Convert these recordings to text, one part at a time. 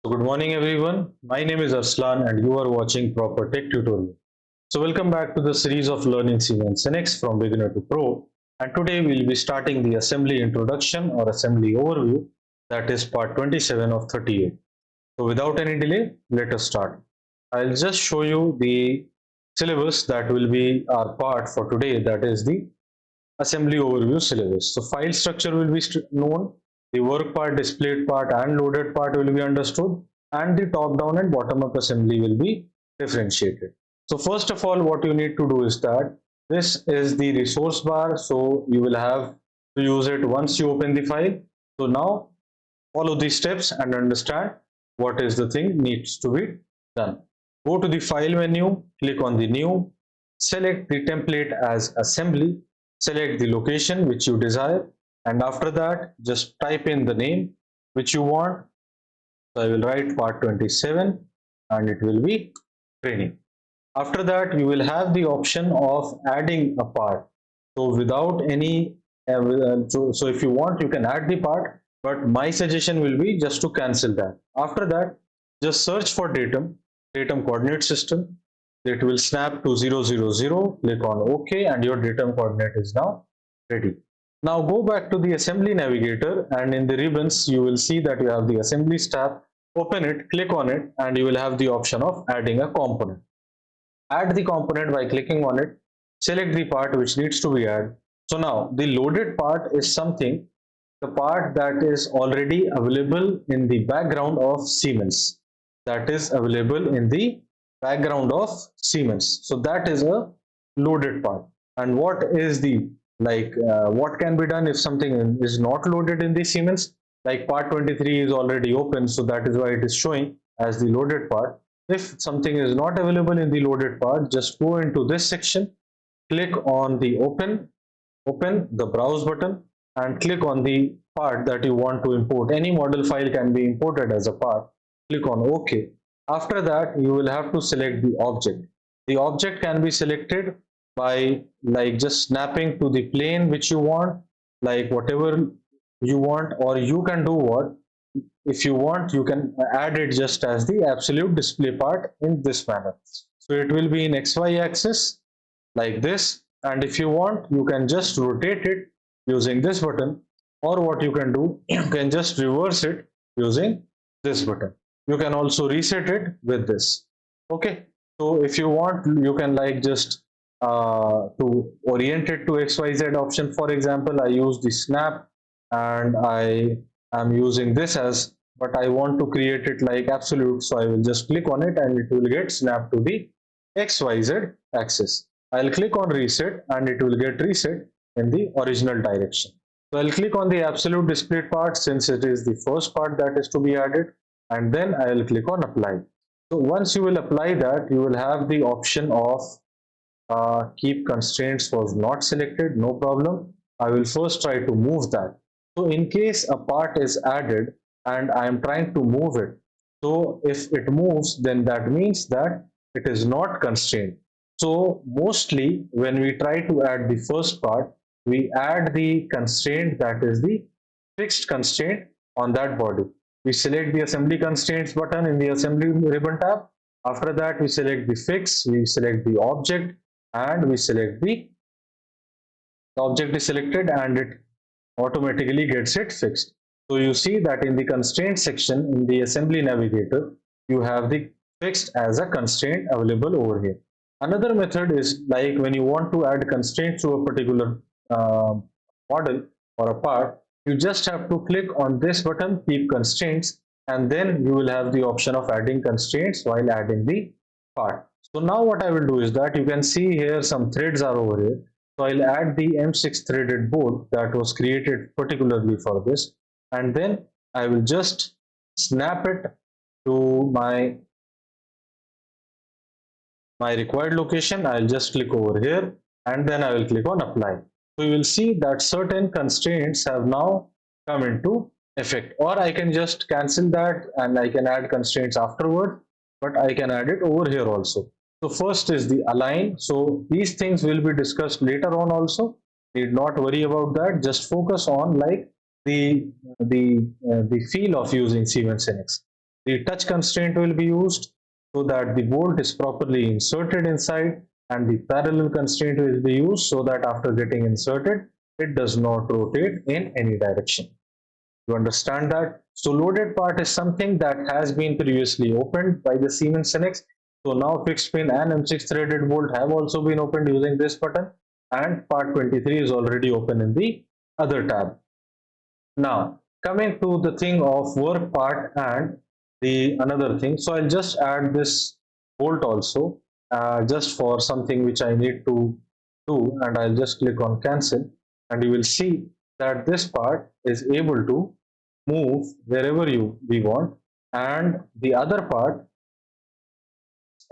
So good morning everyone. My name is Arslan and you are watching Proper Tech Tutorial. So welcome back to the series of learning Siemens NX from beginner to pro. And today we'll be starting the assembly introduction or assembly overview, that is part 27 of 38. So without any delay, let us start. I'll just show you the syllabus that will be our part for today, that is the assembly overview syllabus. So file structure will be known, the work part, displayed part and loaded part will be understood, and the top down and bottom up assembly will be differentiated. So first of all, what you need to do is that this is the resource bar, so you will have to use it once you open the file. So now follow these steps and understand what is the thing needs to be done. Go to the file menu, click on the new, select the template as assembly, select the location which you desire, and after that just type in the name which you want. So I will write part 27 and it will be training. After that you will have the option of adding a part. So without any so if you want you can add the part, but my suggestion will be just to cancel that. After that just search for datum coordinate system. It will snap to 000. Click on OK and your datum coordinate is now ready. Now go back to the assembly navigator and in the ribbons you will see that you have the assemblies tab. Open it, click on it, and you will have the option of adding a component. Add the component by clicking on it, select the part which needs to be added. So now the loaded part is something, the part that is already available in the background of Siemens, that is available in the background of Siemens. So that is a loaded part. And what is the what can be done if something is not loaded in the Siemens? Like part 23 is already open, so that is why it is showing as the loaded part. If something is not available in the loaded part, just go into this section, click on the open the browse button and click on the part that you want to import. Any model file can be imported as a part. Click on OK. After that you will have to select the object. The object can be selected by just snapping to the plane which you want, like whatever you want, or you can do what, if you want you can add it just as the absolute display part in this manner. So it will be in XY axis like this, and if you want you can just rotate it using this button, or what you can do, you can just reverse it using this button. You can also reset it with this. Okay, so if you want you can just to orient it to XYZ option. For example, I use the snap and I am using this as, but I want to create it like absolute, so I will just click on it and it will get snapped to the XYZ axis. I'll click on reset and it will get reset in the original direction. So I'll click on the absolute displayed part since it is the first part that is to be added, and then I'll click on apply. So once you will apply that, you will have the option of keep constraints was not selected. No problem. I will first try to move that. So in case a part is added and I am trying to move it, so if it moves, then that means that it is not constrained. So mostly when we try to add the first part, we add the constraint that is the fixed constraint on that body. We select the assembly constraints button in the assembly ribbon tab. After that we select the fix, we select the object, and we select the object is selected and it automatically gets it fixed. So you see that in the constraint section in the assembly navigator, you have the fixed as a constraint available over here. Another method is like when you want to add constraints to a particular model or a part, you just have to click on this button, keep constraints, and then you will have the option of adding constraints while adding the part. So now what I will do is that you can see here some threads are over here. So I'll add the M6 threaded board that was created particularly for this, and then I will just snap it to my required location. I'll just click over here and then I will click on apply. So you will see that certain constraints have now come into effect, or I can just cancel that and I can add constraints afterward, but I can add it over here also. So first is the align. So these things will be discussed later on also. Need not worry about that. Just focus on the feel of using Siemens NX. The touch constraint will be used so that the bolt is properly inserted inside, and the parallel constraint will be used so that after getting inserted, it does not rotate in any direction. You understand that? So loaded part is something that has been previously opened by the Siemens NX. So now fixed pin and M6 threaded bolt have also been opened using this button, and part 23 is already open in the other tab. Now coming to the thing of work part and the another thing. So I'll just add this bolt also just for something which I need to do, and I'll just click on cancel, and you will see that this part is able to move wherever we want, and the other part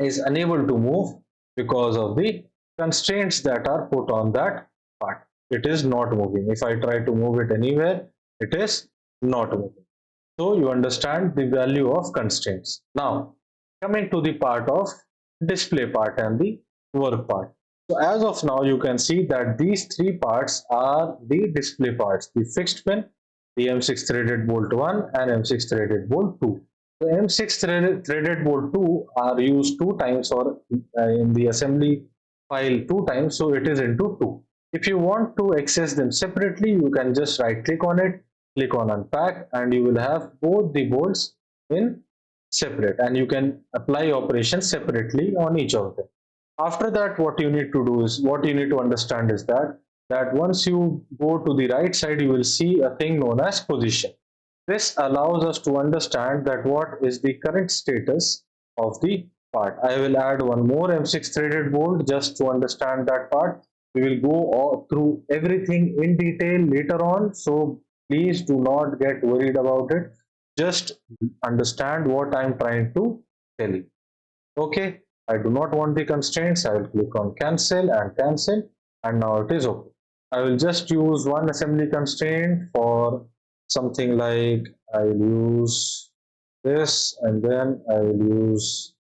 is unable to move because of the constraints that are put on that part. It is not moving. If I try to move it anywhere, it is not moving. So you understand the value of constraints. Now coming to the part of display part and the work part. So as of now you can see that these three parts are the display parts: the fixed pin, the M6 threaded bolt 1 and M6 threaded bolt 2. The M6 threaded bolt 2 are used two times, or in the assembly file two times, so it is into two. If you want to access them separately, you can just right click on it, click on unpack, and you will have both the bolts in separate, and you can apply operations separately on each of them. After that, what you need to do is, what you need to understand is that once you go to the right side, you will see a thing known as position. This allows us to understand that what is the current status of the part. I will add one more M6 threaded bolt just to understand that part. We will go through everything in detail later on, so please do not get worried about it. Just understand what I am trying to tell you. Okay, I do not want the constraints. I will click on cancel, and now it is okay. I will just use one assembly constraint for something like, I will use this, and then I will use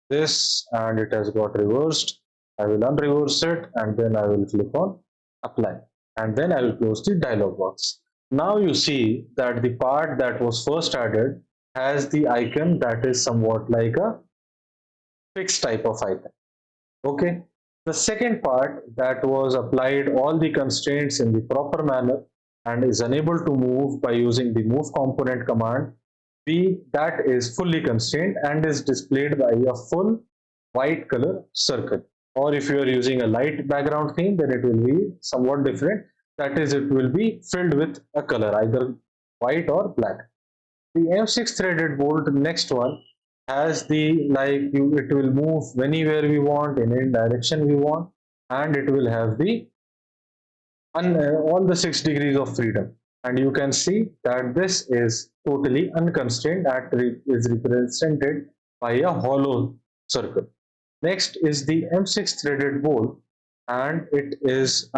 this, and it has got reversed. I will unreverse it, and then I will click on apply, and then I will close the dialog box. Now you see that the part that was first added has the icon that is somewhat like a fixed type of icon. Okay. The second part that was applied all the constraints in the proper manner and is unable to move by using the move component command, that is fully constrained and is displayed by a full white color circle. Or if you are using a light background theme, then it will be somewhat different. That is, it will be filled with a color, either white or black. The M6 threaded bolt, next one, has the it will move anywhere we want, in any direction we want, and it will have the all the 6 degrees of freedom. And you can see that this is totally unconstrained, and is represented by a hollow circle. Next is the M6 threaded bolt, and it is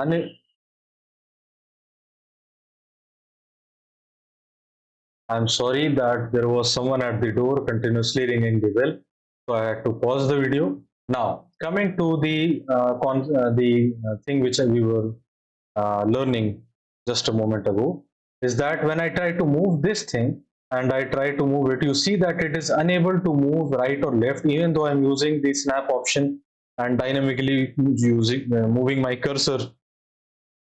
I'm sorry that there was someone at the door continuously ringing the bell, so I had to pause the video. Now, coming to the thing which we were learning just a moment ago, is that when I try to move this thing and I try to move it, you see that it is unable to move right or left, even though I'm using the snap option and dynamically moving my cursor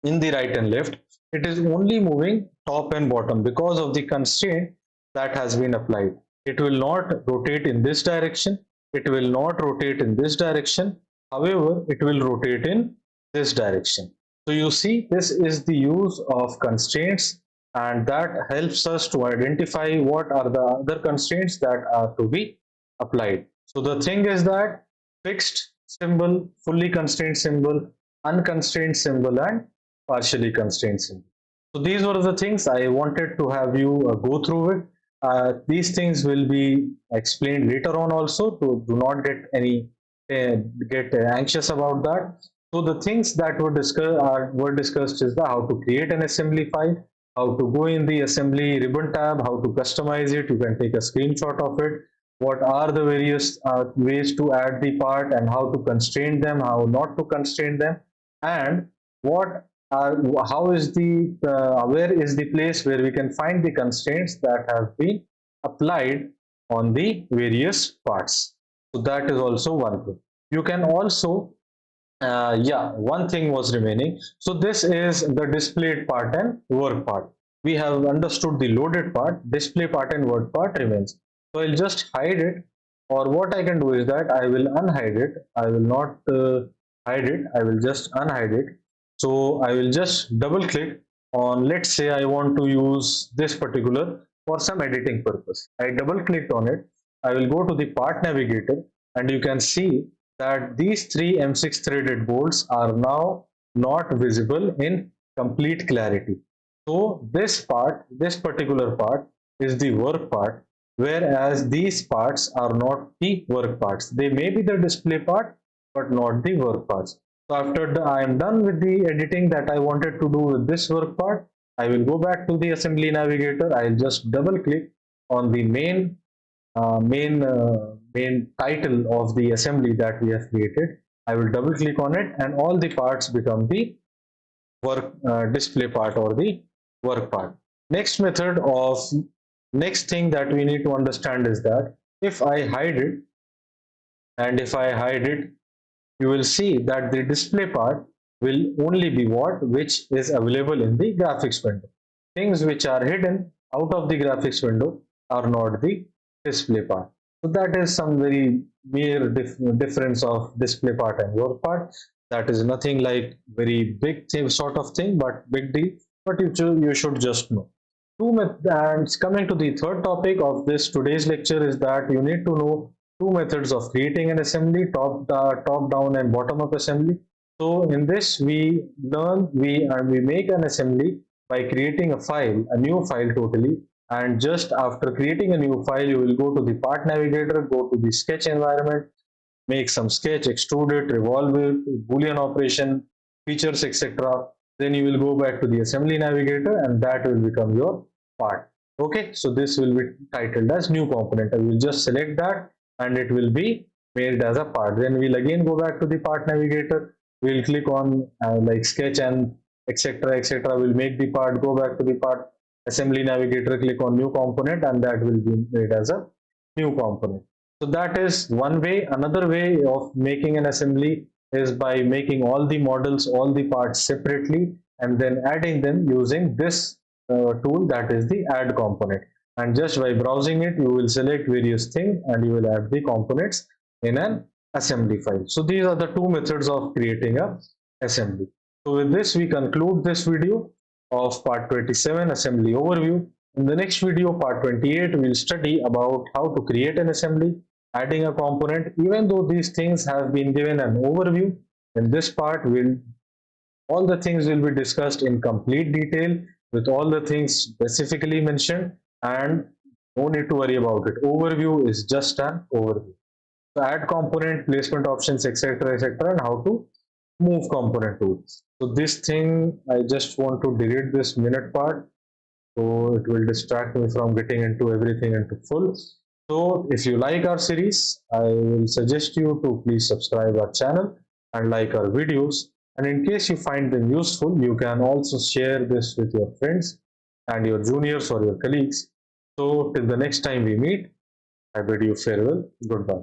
in the right and left. It is only moving top and bottom because of the constraint that has been applied. It will not rotate in this direction, it will not rotate in this direction, however it will rotate in this direction. So you see, this is the use of constraints, and that helps us to identify what are the other constraints that are to be applied. So the thing is that fixed symbol, fully constrained symbol, unconstrained symbol, and partially constrained symbol. So these were the things I wanted to have you go through it. These things will be explained later on also, so do not get anxious about that. So the things that were discussed is how to create an assembly file, how to go in the assembly ribbon tab, how to customize it. You can take a screenshot of it. What are the various ways to add the part, and how to constrain them, how not to constrain them, and what how is where is the place where we can find the constraints that have been applied on the various parts. So that is also one thing. You can also yeah, one thing was remaining. So this is the displayed part and work part. We have understood the loaded part, display part and work part remains. So I'll just hide it, or what I can do is that I will unhide it. I will not hide it. I will just unhide it. So I will just double click on, let's say I want to use this particular for some editing purpose. I double clicked on it. I will go to the part navigator, and you can see that these three M6 threaded bolts are now not visible in complete clarity. So this part, this particular part is the work part, whereas these parts are not the work parts. They may be the display part, but not the work parts. So after I am done with the editing that I wanted to do with this work part, I will go back to the assembly navigator. I'll just double click on the main title of the assembly that we have created. I will double click on it, and all the parts become the work display part or the work part. Next thing that we need to understand is that if I hide it, and if I hide it, you will see that the display part will only be what which is available in the graphics window. Things which are hidden out of the graphics window are not the display part. So that is some very mere difference of display part and work part. That is nothing like very big thing, sort of thing, but big deal. But you should just know. And coming to the third topic of this today's lecture is that you need to know two methods of creating an assembly: top down and bottom up assembly. So in this we learn we make an assembly by creating a new file totally, and just after creating a new file you will go to the part navigator, go to the sketch environment, make some sketch, extrude it, revolve it, boolean operation, features, etc. Then you will go back to the assembly navigator, and that will become your part. Okay, so this will be titled as new component. I will just select that, and it will be made as a part. Then we'll again go back to the part navigator. We'll click on like sketch and etc. etc. We'll make the part, go back to the part assembly navigator, click on new component, and that will be made as a new component. So that is one way. Another way of making an assembly is by making all the models, all the parts separately, and then adding them using this tool, that is the add component. And just by browsing it, you will select various things and you will add the components in an assembly file. So these are the two methods of creating a assembly. So with this, we conclude this video of part 27 assembly overview. In the next video, part 28, we will study about how to create an assembly, adding a component. Even though these things have been given an overview, in this part all the things will be discussed in complete detail with all the things specifically mentioned, and no need to worry about it. Overview is just an overview. So add component, placement options, etc., etc., and how to move component tools. So this thing, I just want to delete this minute part, so it will distract me from getting into everything into full. So if you like our series, I will suggest you to please subscribe our channel and like our videos. And in case you find them useful, you can also share this with your friends and your juniors or your colleagues. So till the next time we meet, I bid you farewell. Goodbye.